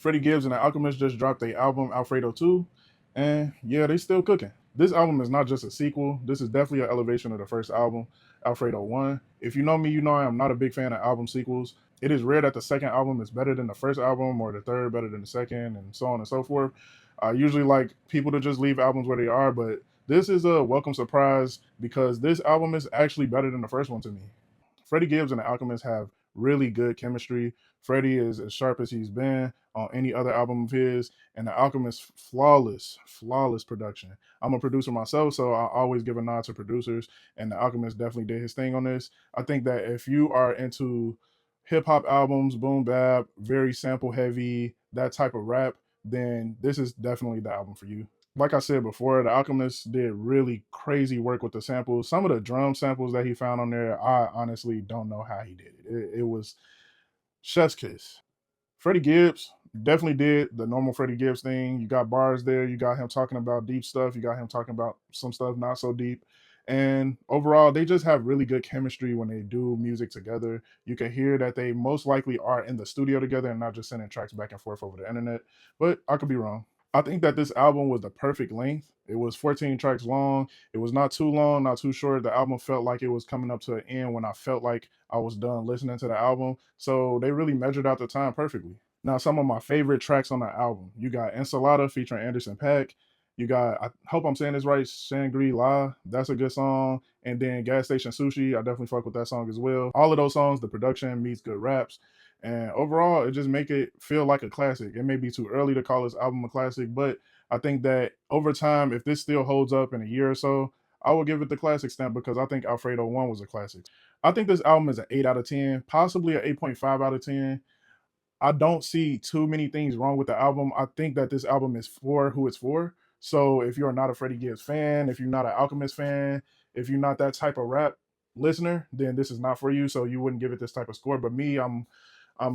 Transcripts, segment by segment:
Freddie Gibbs and The Alchemist just dropped their album Alfredo 2, and yeah, they still cooking. This album is not just a sequel. This is definitely an elevation of the first album, Alfredo 1. If you know me, you know I am not a big fan of album sequels. It is rare that the second album is better than the first album or the third better than the second, and so on and so forth. I usually like people to just leave albums where they are, but this is a welcome surprise because this album is actually better than the first one to me. Freddie Gibbs and The Alchemist have really good chemistry. Freddie is as sharp as he's been on any other album of his, and The Alchemist, flawless production. I'm a producer myself, so I always give a nod to producers, and The Alchemist definitely did his thing on this. I think that if you are into hip hop albums, boom bap, very sample heavy, that type of rap, then this is definitely the album for you. Like I said before, The Alchemist did really crazy work with the samples. Some of the drum samples that he found on there, I honestly don't know how he did it. It was chef's kiss. Freddie Gibbs definitely did the normal Freddie Gibbs thing. You got bars there. You got him talking about deep stuff. You got him talking about some stuff not so deep. And overall, they just have really good chemistry when they do music together. You can hear that they most likely are in the studio together and not just sending tracks back and forth over the internet. But I could be wrong. I think that this album was the perfect length. It was 14 tracks long. It was not too long, not too short. The album felt like it was coming up to an end when I felt like I was done listening to the album. So they really measured out the time perfectly. Now, some of my favorite tracks on the album. You got Ensalada featuring Anderson Paak. You got, I hope I'm saying this right, Shangri La. That's a good song. And then Gas Station Sushi. I definitely fuck with that song as well. All of those songs, the production meets good raps. And overall, it just make it feel like a classic. It may be too early to call this album a classic, but I think that over time, if this still holds up in a year or so, I will give it the classic stamp because I think Alfredo 1 was a classic. I think this album is an 8 out of 10, possibly an 8.5 out of 10. I don't see too many things wrong with the album. I think that this album is for who it's for. So if you're not a Freddie Gibbs fan, if you're not an Alchemist fan, if you're not that type of rap listener, then this is not for you. So you wouldn't give it this type of score. But me, I'm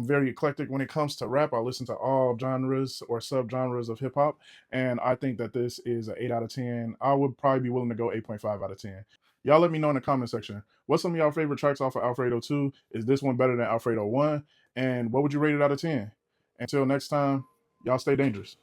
very eclectic when it comes to rap. I listen to all genres or subgenres of hip hop, and I think that this is an 8 out of 10. I would probably be willing to go 8.5 out of 10. Y'all let me know in the comment section. What's some of y'all favorite tracks off of Alfredo 2? Is this one better than Alfredo 1? And what would you rate it out of 10? Until next time, y'all stay dangerous.